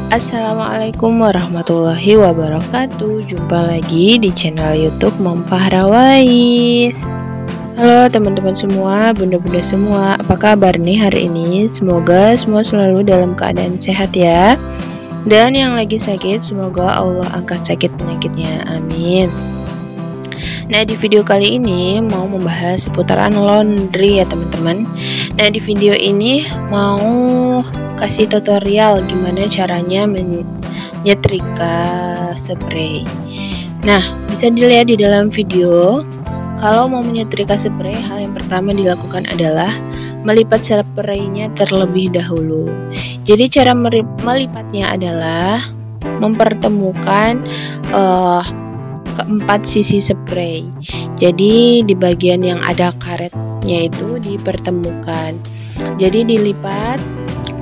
Assalamualaikum warahmatullahi wabarakatuh. Jumpa lagi di channel YouTube Mom Fahrawais. Halo teman-teman semua, bunda-bunda semua, apa kabar nih hari ini? Semoga semua selalu dalam keadaan sehat ya. Dan yang lagi sakit, semoga Allah angkat sakit penyakitnya, amin. Nah, di video kali ini mau membahas seputaran laundry ya teman-teman. Nah, di video ini mau kasih tutorial gimana caranya menyetrika spray. Nah, bisa dilihat di dalam video. Kalau mau menyetrika spray, hal yang pertama dilakukan adalah melipat spraynya terlebih dahulu. Jadi cara melipatnya adalah mempertemukan keempat sisi spray. Jadi di bagian yang ada karetnya itu dipertemukan. Jadi dilipat,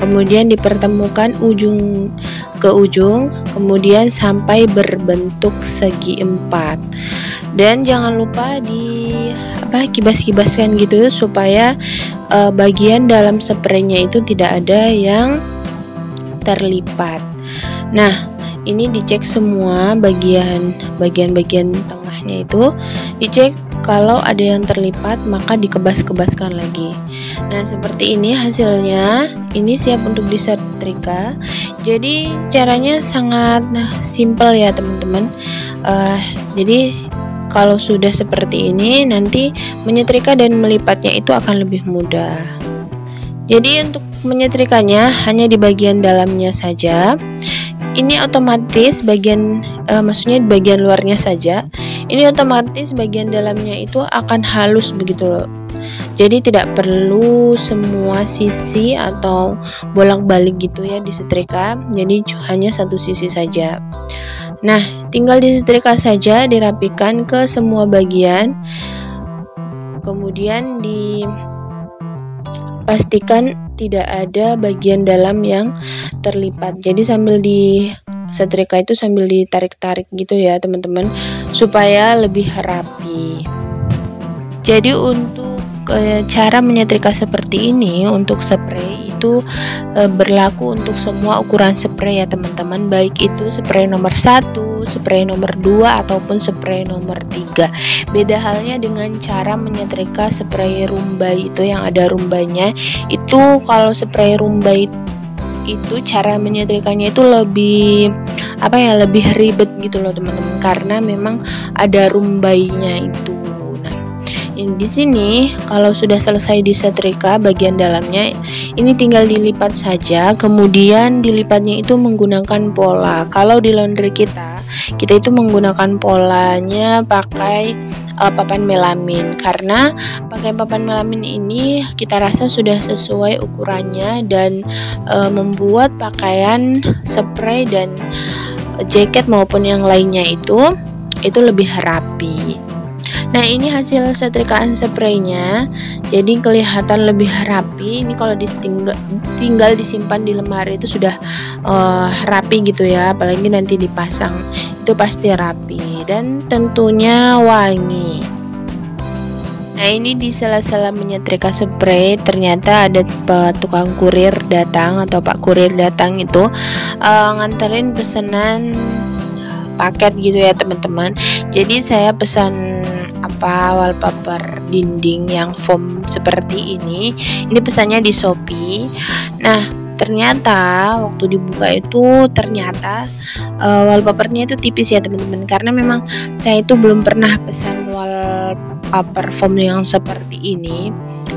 kemudian dipertemukan ujung ke ujung, kemudian sampai berbentuk segi empat. Dan jangan lupa kibas-kibaskan gitu supaya bagian dalam spraynya itu tidak ada yang terlipat. Nah, ini dicek semua bagian tengahnya itu dicek, kalau ada yang terlipat maka dikebas-kebaskan lagi. Nah, seperti ini hasilnya. Ini siap untuk disetrika. Jadi caranya sangat simpel ya teman-teman. Jadi kalau sudah seperti ini, nanti menyetrika dan melipatnya itu akan lebih mudah. Jadi untuk menyetrikanya hanya di bagian dalamnya saja. Ini otomatis maksudnya di bagian luarnya saja. Ini otomatis bagian dalamnya itu akan halus begitu loh. Jadi tidak perlu semua sisi atau bolak-balik gitu ya disetrika. Jadi hanya satu sisi saja. Nah, tinggal disetrika saja, dirapikan ke semua bagian. Kemudian dipastikan tidak ada bagian dalam yang terlipat. Jadi sambil disetrika itu sambil ditarik-tarik gitu ya teman-teman, supaya lebih rapi. Jadi untuk cara menyetrika seperti ini untuk spray itu berlaku untuk semua ukuran spray ya teman-teman, baik itu spray nomor 1, spray nomor 2 ataupun spray nomor 3. Beda halnya dengan cara menyetrika spray rumbai itu yang ada rumbanya. Itu kalau spray rumbai itu cara menyetrikanya itu lebih ribet gitu loh teman-teman, karena memang ada rumbainya itu. Di sini kalau sudah selesai disetrika bagian dalamnya, ini tinggal dilipat saja. Kemudian dilipatnya itu menggunakan pola. Kalau di laundry kita itu menggunakan polanya pakai papan melamin, karena pakai papan melamin ini kita rasa sudah sesuai ukurannya dan membuat pakaian spray dan jaket maupun yang lainnya itu lebih rapi. Nah, ini hasil setrikaan spraynya, jadi kelihatan lebih rapi. Ini kalau tinggal disimpan di lemari itu sudah rapi gitu ya, apalagi nanti dipasang itu pasti rapi dan tentunya wangi. Nah, ini di sela-sela menyetrika spray ternyata ada tukang kurir datang atau Pak Kurir datang itu nganterin pesanan paket gitu ya teman-teman. Jadi saya pesan wallpaper dinding yang foam seperti ini pesannya di Shopee. Nah, ternyata waktu dibuka itu wallpapernya itu tipis ya teman-teman, karena memang saya itu belum pernah pesan wallpaper foam yang seperti ini.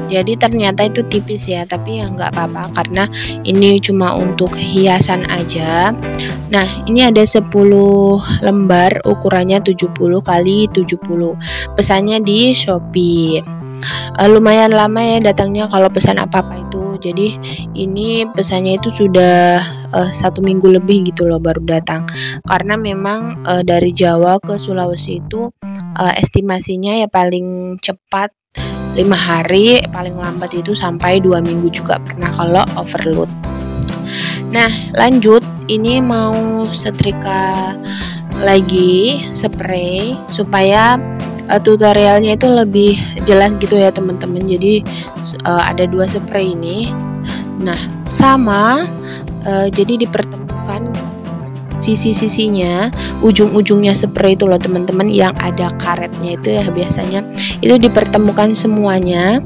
Jadi ternyata itu tipis ya, tapi ya nggak apa-apa karena ini cuma untuk hiasan aja. Nah, ini ada 10 lembar, ukurannya 70 x 70. Pesannya di Shopee. Lumayan lama ya datangnya kalau pesan apa-apa itu. Jadi ini pesannya itu sudah 1 minggu lebih gitu loh baru datang. Karena memang dari Jawa ke Sulawesi itu estimasinya ya paling cepat 5 hari, paling lambat itu sampai 2 minggu juga pernah kalau overload. Nah, lanjut, ini mau setrika lagi spray supaya tutorialnya itu lebih jelas gitu ya teman-teman. Jadi ada 2 spray ini. Nah, sama jadi dipertemukan sisi-sisinya, ujung-ujungnya spray itu loh teman-teman, yang ada karetnya itu ya, biasanya itu dipertemukan semuanya.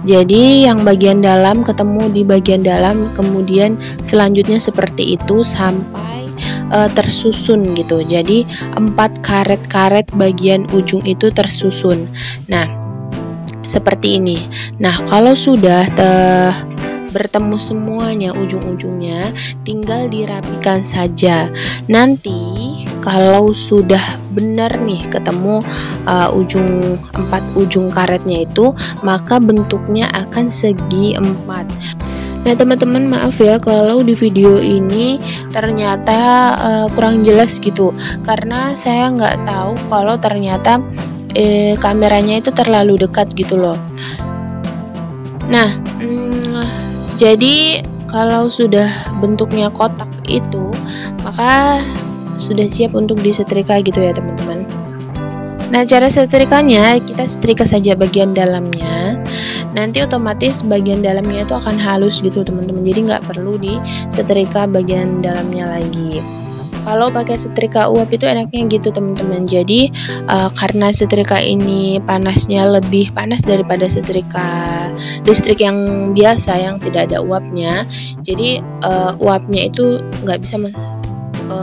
Jadi yang bagian dalam ketemu di bagian dalam, kemudian selanjutnya seperti itu sampai tersusun gitu. Jadi 4 karet-karet bagian ujung itu tersusun. Nah, seperti ini. Nah, kalau sudah bertemu semuanya ujung-ujungnya, tinggal dirapikan saja. Nanti kalau sudah benar nih ketemu 4 ujung karetnya itu, maka bentuknya akan segi 4. Nah teman-teman, maaf ya kalau di video ini ternyata kurang jelas gitu, karena saya nggak tahu kalau ternyata kameranya itu terlalu dekat gitu loh. Nah jadi kalau sudah bentuknya kotak itu, maka sudah siap untuk disetrika gitu ya teman-teman. Nah, cara setrikanya, kita setrika saja bagian dalamnya. Nanti otomatis bagian dalamnya itu akan halus gitu teman-teman. Jadi nggak perlu disetrika bagian dalamnya lagi. Kalau pakai setrika uap itu enaknya gitu teman-teman. Jadi karena setrika ini panasnya lebih panas daripada setrika listrik yang biasa yang tidak ada uapnya. Jadi uapnya itu nggak bisa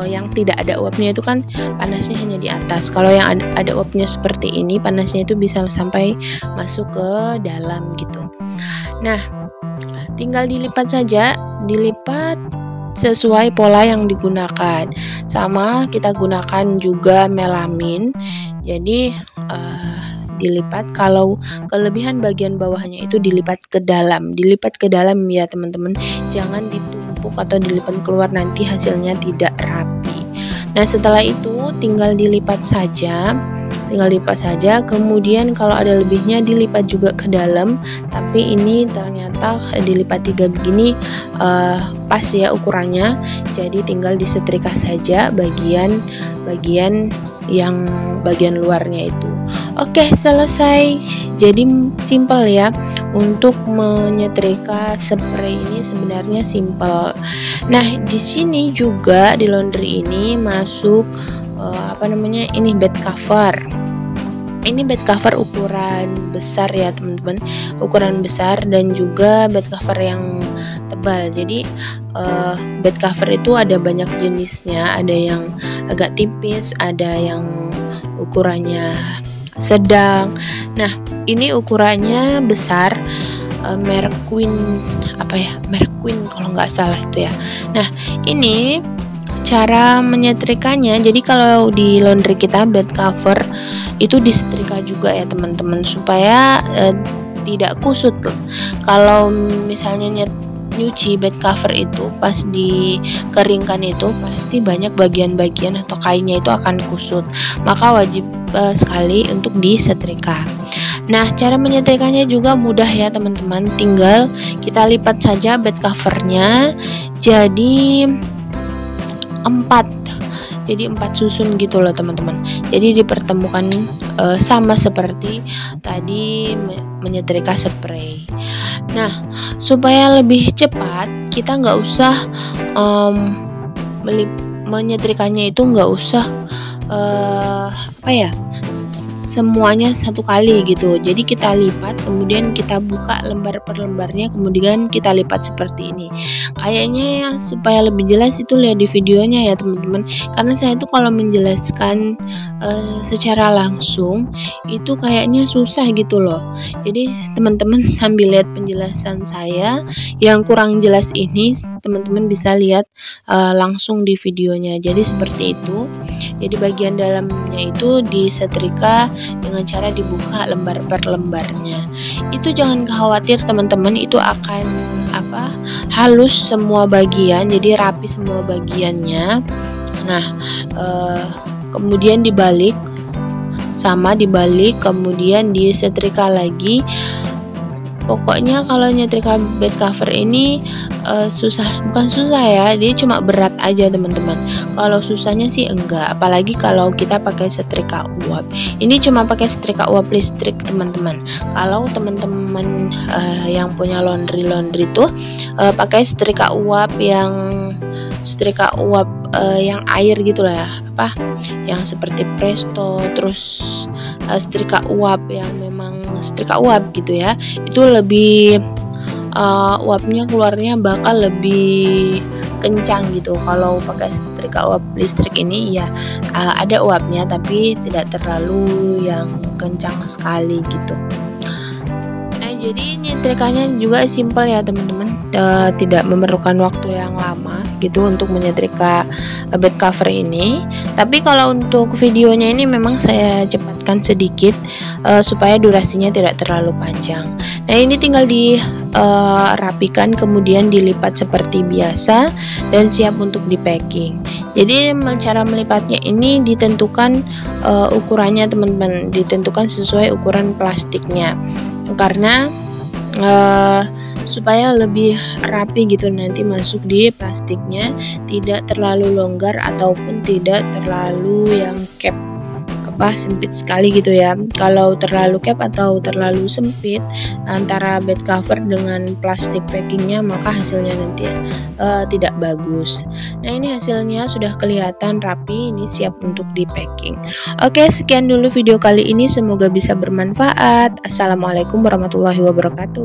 yang tidak ada uapnya itu kan panasnya hanya di atas. Kalau yang ada uapnya seperti ini, panasnya itu bisa sampai masuk ke dalam gitu. Nah, tinggal dilipat saja, dilipat sesuai pola yang digunakan. Sama kita gunakan juga melamin. Jadi dilipat, kalau kelebihan bagian bawahnya itu dilipat ke dalam ya teman-teman. Jangan ditumpuk atau dilipat keluar, nanti hasilnya tidak rapi. Nah, setelah itu tinggal dilipat saja. Kemudian kalau ada lebihnya dilipat juga ke dalam. Tapi ini ternyata dilipat 3 begini pas ya ukurannya. Jadi tinggal disetrika saja bagian yang bagian luarnya itu. Oke, selesai. Jadi simple ya. Untuk menyetrika spray ini sebenarnya simple. Nah, di sini juga di laundry ini masuk ini bed cover. Ini bed cover ukuran besar ya teman-teman, ukuran besar dan juga bed cover yang tebal. Jadi bed cover itu ada banyak jenisnya, ada yang agak tipis, ada yang ukurannya sedang. Nah, ini ukurannya besar, merek Queen kalau nggak salah itu ya. Nah, ini cara menyetrikanya. Jadi kalau di laundry kita bed cover itu disetrika juga ya teman-teman, supaya tidak kusut. Kalau misalnya nyuci bed cover itu pas dikeringkan itu pasti banyak bagian-bagian atau kainnya itu akan kusut, maka wajib sekali untuk disetrika. Nah, cara menyetrikanya juga mudah ya teman-teman, tinggal kita lipat saja bed covernya jadi 4 susun gitu loh teman-teman. Jadi dipertemukan sama seperti tadi menyetrika spray. Nah, supaya lebih cepat kita nggak usah menyetrikanya itu nggak usah semuanya satu kali gitu. Jadi kita lipat, kemudian kita buka lembar per lembarnya, kemudian kita lipat seperti ini. Kayaknya ya supaya lebih jelas itu lihat di videonya ya teman-teman, karena saya itu kalau menjelaskan secara langsung itu kayaknya susah gitu loh. Jadi teman-teman sambil lihat penjelasan saya yang kurang jelas ini, teman-teman bisa lihat langsung di videonya. Jadi seperti itu. Jadi bagian dalamnya itu disetrika dengan cara dibuka lembar per lembarnya. Itu jangan khawatir teman-teman, itu akan halus semua bagian, jadi rapi semua bagiannya. Nah, kemudian dibalik, kemudian disetrika lagi. Pokoknya kalau nyetrika bed cover ini bukan susah ya, dia cuma berat aja teman-teman. Kalau susahnya sih enggak, apalagi kalau kita pakai setrika uap. Ini cuma pakai setrika uap listrik teman-teman. Kalau teman-teman yang punya laundry tuh pakai setrika uap yang setrika uap yang air gitu lah ya, yang seperti Presto, terus setrika uap yang memang setrika uap gitu ya, itu lebih uapnya keluarnya bakal lebih kencang gitu. Kalau pakai setrika uap listrik ini ya ada uapnya tapi tidak terlalu yang kencang sekali gitu. Nah, jadi nyetrikanya juga simpel ya teman-teman, tidak memerlukan waktu yang lama gitu untuk menyetrika bed cover ini. Tapi kalau untuk videonya ini memang saya cepatkan sedikit supaya durasinya tidak terlalu panjang. Nah, ini tinggal dirapikan kemudian dilipat seperti biasa dan siap untuk di packing. Jadi cara melipatnya ini ditentukan ukurannya teman-teman, ditentukan sesuai ukuran plastiknya karena supaya lebih rapi gitu nanti masuk di plastiknya, tidak terlalu longgar ataupun tidak terlalu yang cap sempit sekali gitu ya. Kalau terlalu cap atau terlalu sempit antara bed cover dengan plastik packingnya, maka hasilnya nanti tidak bagus. Nah, ini hasilnya sudah kelihatan rapi, ini siap untuk di packing. Oke, sekian dulu video kali ini, semoga bisa bermanfaat. Assalamualaikum warahmatullahi wabarakatuh.